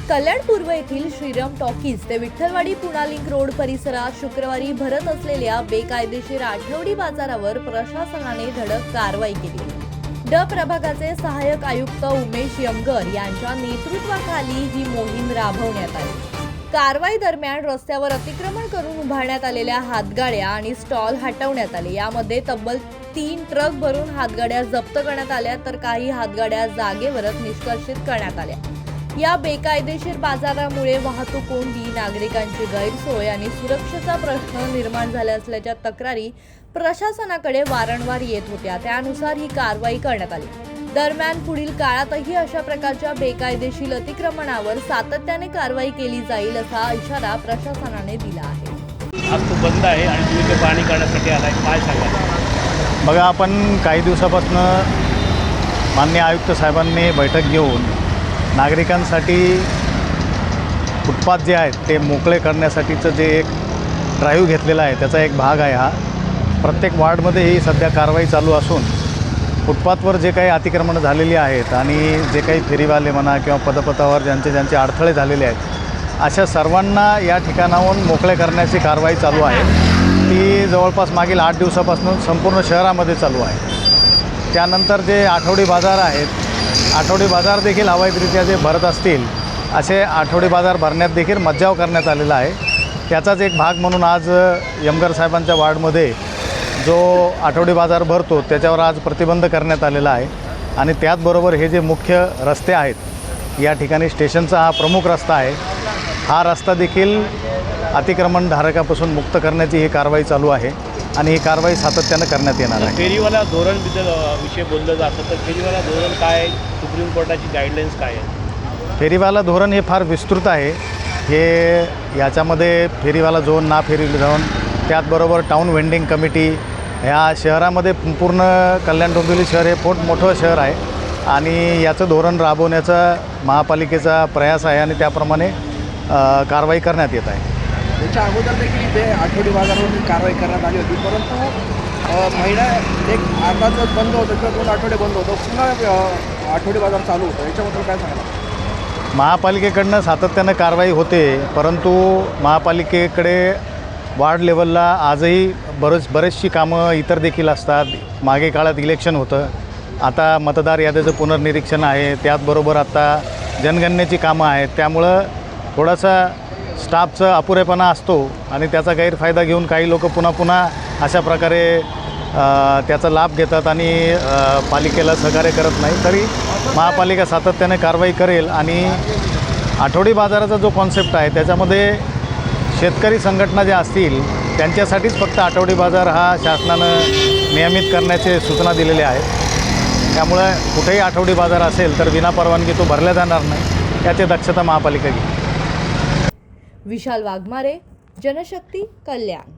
कल्याण पूर्व येथील श्रीराम टॉकीज ते विठ्ठलवाडी पुणा लिंक रोड परिसरात शुक्रवारी भरत असलेल्या बेकायदेशीर आठवडी बाजारावर प्रशासनाने धडक कारवाई केली। ड प्रभागाचे सहाय्यक आयुक्त उमेश यमगर यांच्या नेतृत्वाखाली ही मोहीम राबवण्यात आली। कारवाई दरम्यान रस्त्यावर अतिक्रमण करून उभारण्यात आलेल्या हातगाड्या आणि स्टॉल हटवण्यात आले। यामध्ये तब्बल 3 ट्रक भरून हातगाड्या जप्त करण्यात आल्या, तर काही हातगाड्या जागेवरच निष्कासित करण्यात आल्या। या बेकायदेशीर बाजारामुळे वाहतूक कोंडी, नागरिकांची गैरसोय आणि सुरक्षेचा प्रश्न निर्माण झाला असल्याच्या तक्रारी प्रशासनाकडे वारंवार येत होत्या। त्यानुसार ही कारवाई करण्यात आली। दरम्यान पुढील काळातही अशा प्रकारच्या बेकायदेशीर अतिक्रमणावर सातत्याने कारवाई केली जाईल असा इशारा प्रशासनाने दिला आहे। आज तो बंद आहे आणि तुम्ही ते पाहणी करण्यासाठी आलाय, काय सांगा? बघा, आपण काही दिवसापासून माननीय आयुक्त साहेबांनी बैठक घेऊन नागरिकांसाठी फुटपाथ जे आहेत ते मोकळे करण्यासाठीचं जे एक ड्राईव्ह घेतलेला आहे त्याचा एक भाग आहे हा। प्रत्येक वार्डमध्ये ही सध्या कारवाई चालू असून फुटपाथवर जे काही अतिक्रमणं झालेली आहेत आणि जे काही फेरीवाले म्हणा किंवा पदपथावर ज्यांचे अडथळे झालेले आहेत अशा सर्वांना या ठिकाणाहून मोकळे करण्याची कारवाई चालू आहे। ती जवळपास मागील 8 दिवसापासून संपूर्ण शहरामध्ये चालू आहे। त्यानंतर जे आठवडी बाजार आहेत, आठवडी बाजार देखील अवैधरित्या जे भरत असतील असे आठवडी बाजार भरण्यात देखील मज्जाव करण्यात आलेला आहे। त्याचाच एक भाग म्हणून आज यमगर साहेबांच्या वार्डमध्ये जो आठवडी बाजार भरतो त्याच्यावर आज प्रतिबंध करण्यात आलेला आहे। आणि त्याचबरोबर हे जे मुख्य रस्ते आहेत, या ठिकाणी स्टेशनचा हा प्रमुख रस्ता आहे, हा रस्ता देखील अतिक्रमणधारकापासून मुक्त करण्याची ही कारवाई चालू आहे आणि ही कारवाई सातत्यानं करण्यात येणार आहे। फेरीवाला धोरण विषय बोललं जातं, तर फेरीवाला धोरण काय आहे? सुप्रीम कोर्टाची गाईडलाईन्स काय आहे? फेरीवाला धोरण हे फार विस्तृत आहे। हे याच्यामध्ये फेरीवाला झोन, ना फेरी झोन, त्याचबरोबर टाऊन वेंडिंग कमिटी, ह्या शहरामध्ये पूर्ण कल्याण डोंबिवली शहर हे मोठं शहर आहे आणि याचं धोरण राबवण्याचा महापालिकेचा प्रयास आहे आणि त्याप्रमाणे कारवाई करण्यात येत आहे। त्याच्या अगोदर देखील इथे आठवडी बाजारावर कारवाई करण्यात आली होती, परंतु महिना एक अर्धा दिवस बंद होतं किंवा 2 आठवडे बंद होतं, पुन्हा आठवडी बाजार चालू होतं, याच्याबद्दल काय सांगा? महापालिकेकडनं सातत्यानं कारवाई होते, परंतु महापालिकेकडे वार्ड लेवलला आजही बरेचशी कामं इतर देखील असतात। मागे काळात इलेक्शन होतं, आता मतदार यादीचं पुनर्निरीक्षण आहे, त्याचबरोबर आता जनगणनेची कामं आहेत, त्यामुळं थोडासा स्टाफचा अपुरेपणा असतो आणि त्याचा गैरफायदा घेऊन काही लोक पुन्हा अशा प्रकारे त्याचा लाभ घेतात आणि पालिकेला सहकार्य करत नाही। तरी महापालिका सातत्याने कारवाई करेल आणि आठवडी बाजाराचा जो कॉन्सेप्ट आहे त्याच्यामध्ये शेतकरी संघटना ज्या असतील त्यांच्यासाठीच फक्त आठवडी बाजार हा शासनानं नियमित करण्याचे सूचना दिलेल्या आहेत। त्यामुळे कुठेही आठवडी बाजार असेल तर विनापरवानगी तो भरला जाणार नाही, याची दक्षता महापालिका घेईल। विशाल वाघमारे, जनशक्ती, कल्याण।